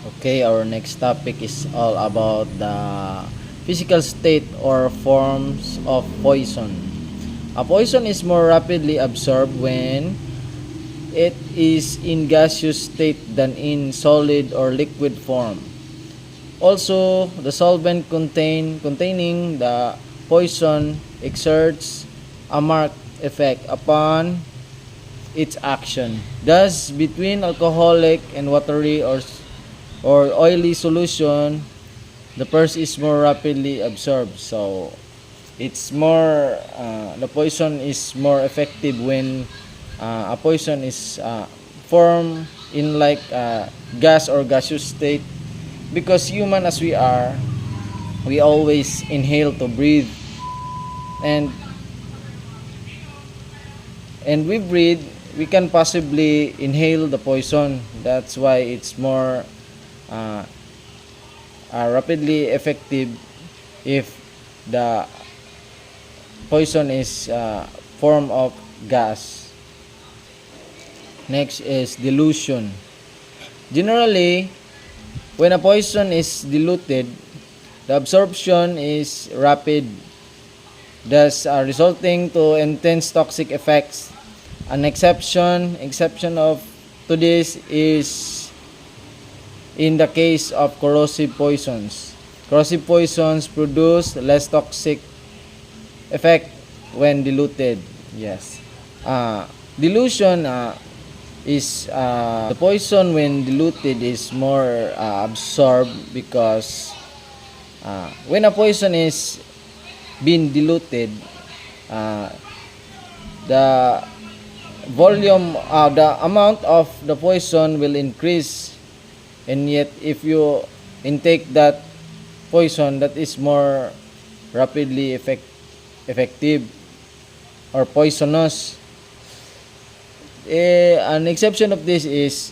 Okay, our next topic is all about the physical state or forms of poison. A poison is more rapidly absorbed when it is in gaseous state than in solid or liquid form. Also, the solvent containing the poison exerts a marked effect upon its action. Thus, between alcoholic and watery or oily solution, the first is more rapidly absorbed. So, it's more the poison is more effective when a poison is formed in like gas or gaseous state, because human as we are, we always inhale to breathe, and we breathe, we can possibly inhale the poison. That's why it's more uh, rapidly effective if the poison is form of gas. Next is dilution. Generally, when a poison is diluted, the absorption is rapid, thus resulting to intense toxic effects. An exception to this is in the case of corrosive poisons. Corrosive poisons produce less toxic effect when diluted. Yes. Dilution is the poison when diluted is more absorbed, because when a poison is being diluted, the volume, the amount of the poison will increase, and yet if you intake that poison, that is more rapidly effective or poisonous. An exception of this is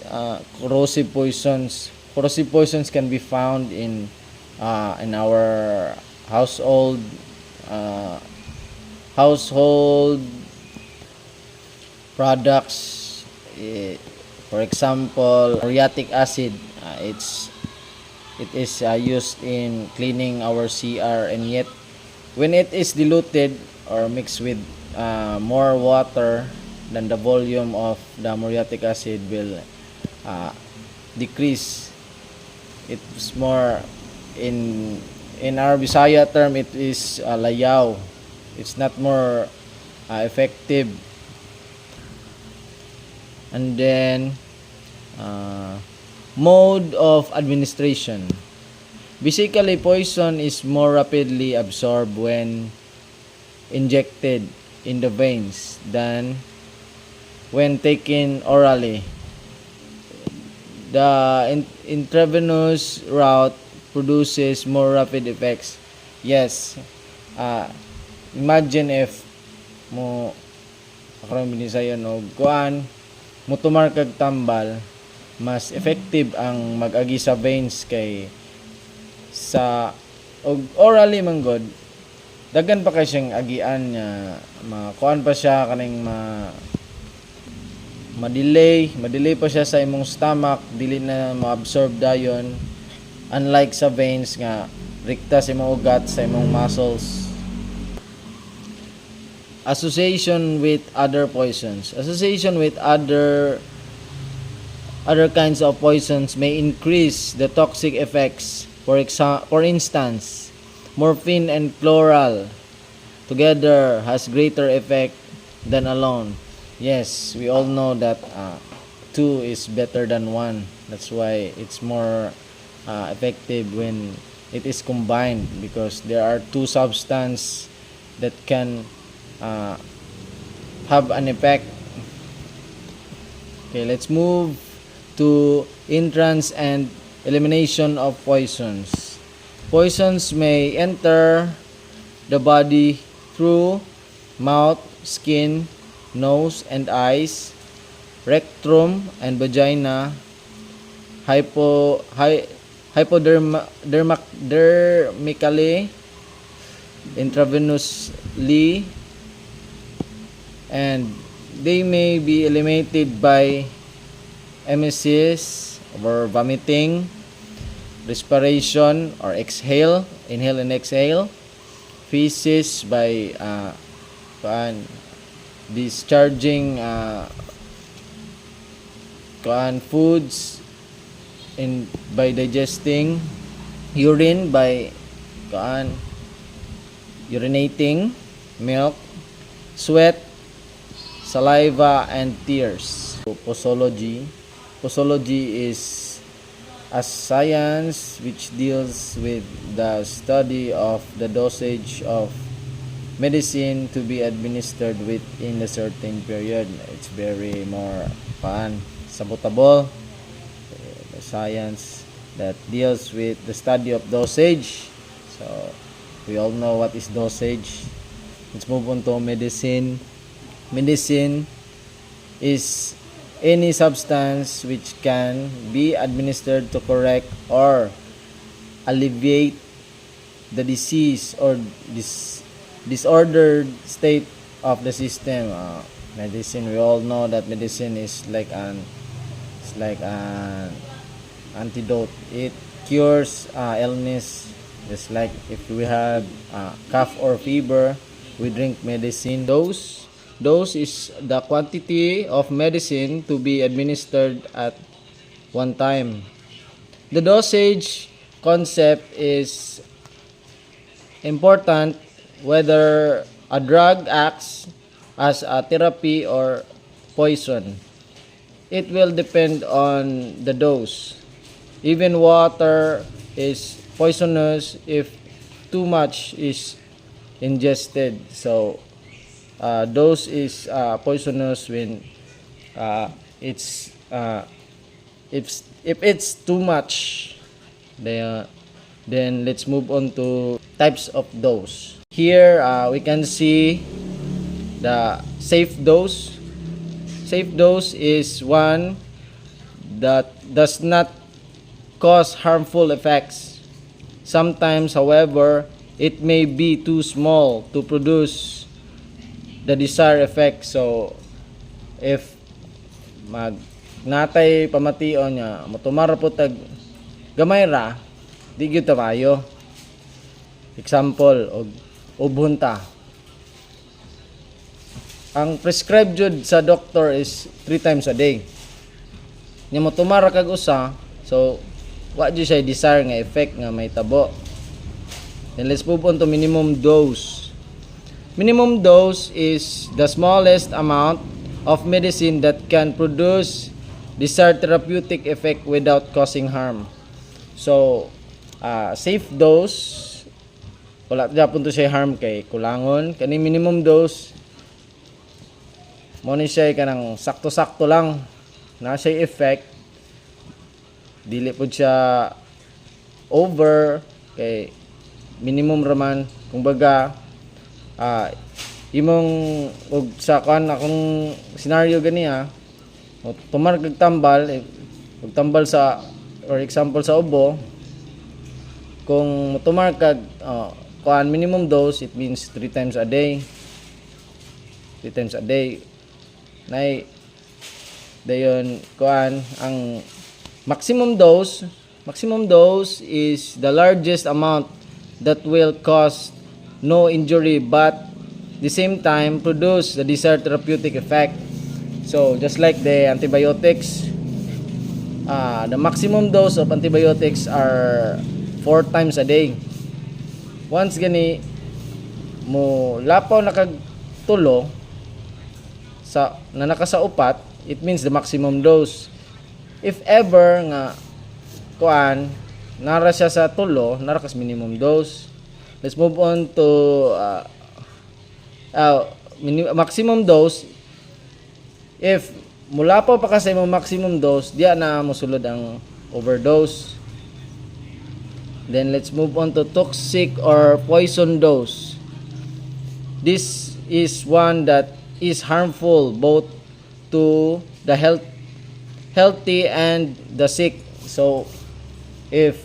corrosive poisons. Corrosive poisons can be found in our household products. For example, muriatic acid. It is used in cleaning our CR, and yet when it is diluted or mixed with more water, then the volume of the muriatic acid will decrease. It's more in our Bisaya term, it is layaw. It's not more effective. And then mode of administration. Basically, poison is more rapidly absorbed when injected in the veins than when taken orally. The intravenous route produces more rapid effects. Yes. Imagine if mo karon binisayon og kuan, mutumar kag tambal, mas effective ang mag-agi sa veins kay sa og orally man god, daghan pa kay siyang agian nga makuan pa siya kaning ma-delay pa siya sa imong stomach, dili na ma-absorb dayon, unlike sa veins nga rekta sa imong ugat, sa imong muscles. Association with other poisons. Association with other kinds of poisons may increase the toxic effects. For instance, morphine and chloral together has greater effect than alone. Yes, we all know that two is better than one. That's why it's more effective when it is combined, because there are two substances that can have an effect. Okay, let's move to entrance and elimination of poisons. Poisons may enter the body through mouth, skin, nose and eyes, rectum and vagina, hypodermically, intravenously, and they may be eliminated by emesis or vomiting, respiration or exhale, inhale and exhale, feces by discharging foods in by digesting, urine by urinating milk, sweat, saliva, and tears. So, posology is a science which deals with the study of the dosage of medicine to be administered within a certain period. It's very more sabotable. The science that deals with the study of dosage. So we all know what is dosage. Let's move on to medicine. Medicine is any substance which can be administered to correct or alleviate the disease or disordered state of the system. Medicine, we all know that medicine is like an antidote. It cures illness. Just like if we have cough or fever, we drink medicine. Dose is the quantity of medicine to be administered at one time. The dosage concept is important whether a drug acts as a therapy or poison. It will depend on the dose. Even water is poisonous if too much is ingested. So dose is poisonous when it's if it's too much. Then let's move on to types of dose. Here we can see the safe dose. Safe dose is one that does not cause harmful effects. Sometimes, however, it may be too small to produce the desired effect. So if natay pamation niya matumara po tag gamay ra, di gyud ta maayo. Example, ubunta. Ang prescribed jud sa doctor is 3 times a day. Nya matumara kag usa, so wa jud siya desire nga effect nga may tabo. Then let's move on to minimum dose. Minimum dose is the smallest amount of medicine that can produce desired therapeutic effect without causing harm. So, safe dose, wala gyapon to siya harm kay kulangon. Kani minimum dose, mo ni siya kanang sakto-sakto lang na siya effect. Dili pud siya over kay minimum raman. Kumbaga, imong og sa kan akong scenario gani tumar kag tambal sa or example sa ubo, kung tumar kag minimum dose, it means 3 times a day. 3 times a day. Nay dayon ang maximum dose is the largest amount that will cause no injury but the same time produce the desired therapeutic effect. So just like the antibiotics, the maximum dose of antibiotics are 4 times a day. Once gani mo lapaw na kag tulo sa nakasaupat, it means the maximum dose. If ever nga nara siya sa tulo, nara kas minimum dose. Let's move on to maximum dose. If mula pa kasi mo maximum dose, diya na mosulod ang overdose. Then let's move on to toxic or poison dose. This is one that is harmful both to the healthy and the sick. So if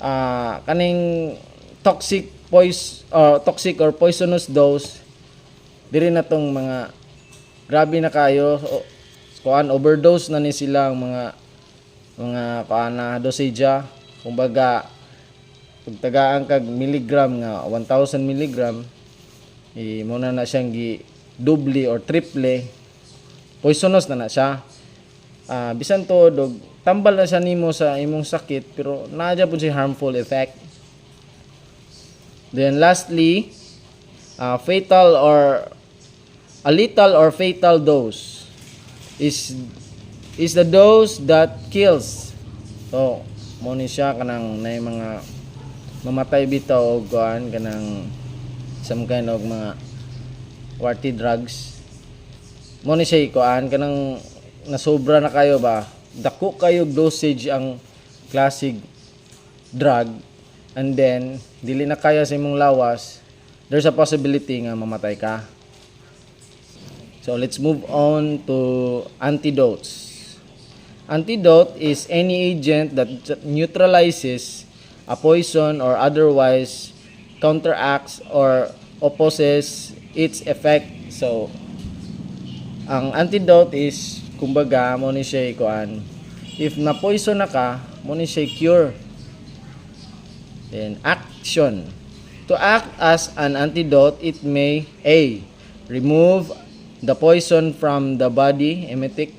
kaning toxic or poisonous dose, diri na tong mga grabe na kayo, overdose na ni silang mga dosage. Kumbaga, pag tagaan kag milligram nga 1,000 milligram, muna na siyang doble or triple, poisonous na siya. Bisan to dog tambal na siya nimo sa imong sakit, pero naadya po siya harmful effect. Then lastly, fatal or a lethal or fatal dose is the dose that kills. So mo ni siya kanang nay mga mamatay bitaw og kuan kanang some kind of mga party drugs. Mo ni siya kuan kanang nasobra na kayo ba, dako kayo dosage ang classic drug, and then dili na kaya sa imong lawas, there's a possibility nga mamatay ka. So let's move on to antidotes. Antidote is any agent that neutralizes a poison or otherwise counteracts or opposes its effect. So ang antidote is kumbaga mo ni siya kuan, if na poison na ka, mo ni siya cure. Then action. To act as an antidote, it may A. remove the poison from the body, emetic.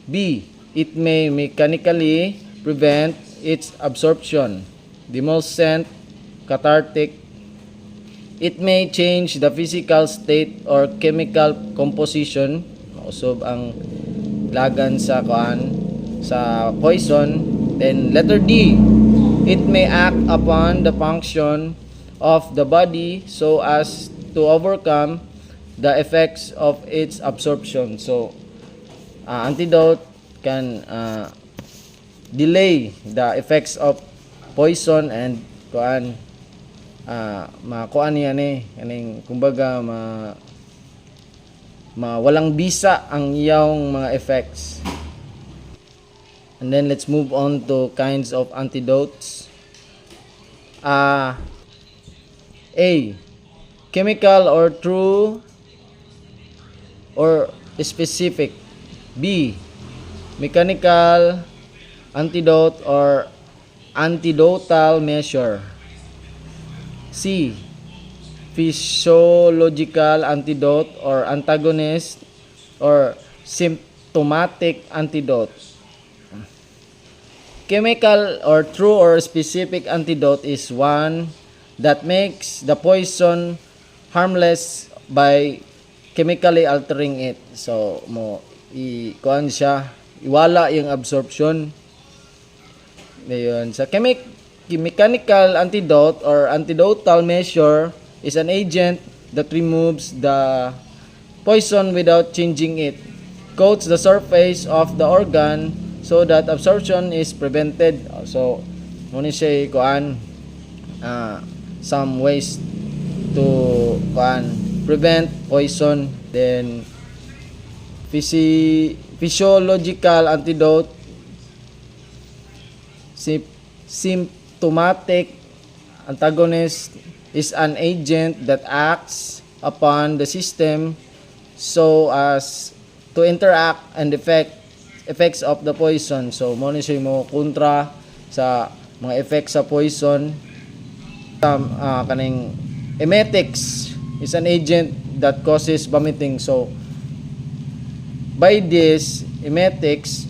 B. It may mechanically prevent its absorption, demulcent, cathartic. It may change the physical state or chemical composition, mausog ang lagan sa kuan sa poison. Then letter D, it may act upon the function of the body so as to overcome the effects of its absorption. So antidote can delay the effects of poison and kuan makuan niya kaning kumbaga walang bisa ang iyang mga effects. And then let's move on to kinds of antidotes. A. Chemical or true or specific. B. Mechanical antidote or antidotal measure. C. Physiological antidote or antagonist or symptomatic antidote. Chemical or true or specific antidote is one that makes the poison harmless by chemically altering it. So mo kuan siya, iwala yung absorption. Ngayon, sa mechanical antidote or antidotal measure is an agent that removes the poison without changing it, coats the surface of the organ so that absorption is prevented. So muna siya kuan some ways to kuan prevent poison. Then physiological antidote, symptomatic antagonist is an agent that acts upon the system so as to interact and effects of the poison. So mo ni siya mo kontra sa mga effects sa poison. Kaning emetics is an agent that causes vomiting. So by this emetics,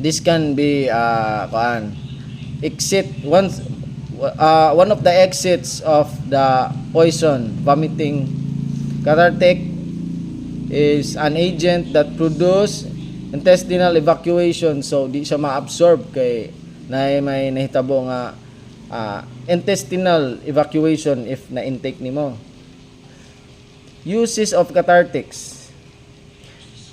this can be one of the exits of the poison, vomiting. Cathartic is an agent that produce intestinal evacuation. So di siya ma-absorb kay may nahitabo nga intestinal evacuation if na-intake nimo. Uses of cathartics: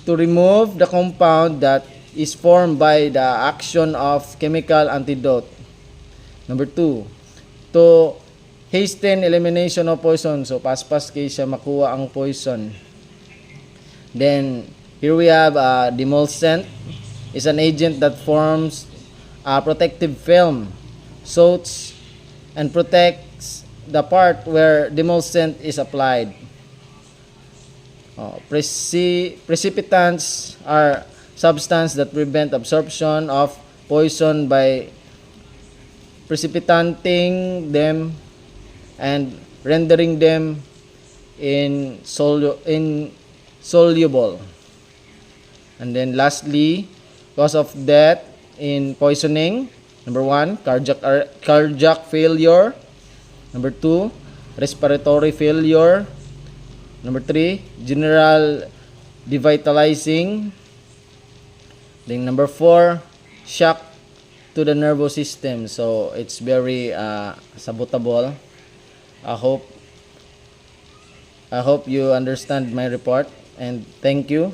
to remove the compound that is formed by the action of chemical antidote. Number 2, to hasten elimination of poison. So paspas kay siya makuha ang poison. Then here we have demulcent is an agent that forms a protective film, soaks and protects the part where demulcent is applied. Precipitants are substances that prevent absorption of poison by precipitating them and rendering them insoluble. And then lastly, cause of death in poisoning: number 1, cardiac failure; number 2, respiratory failure; number 3, general devitalizing; then number 4, shock to the nervous system. So it's very sabotable. I hope you understand my report, and thank you.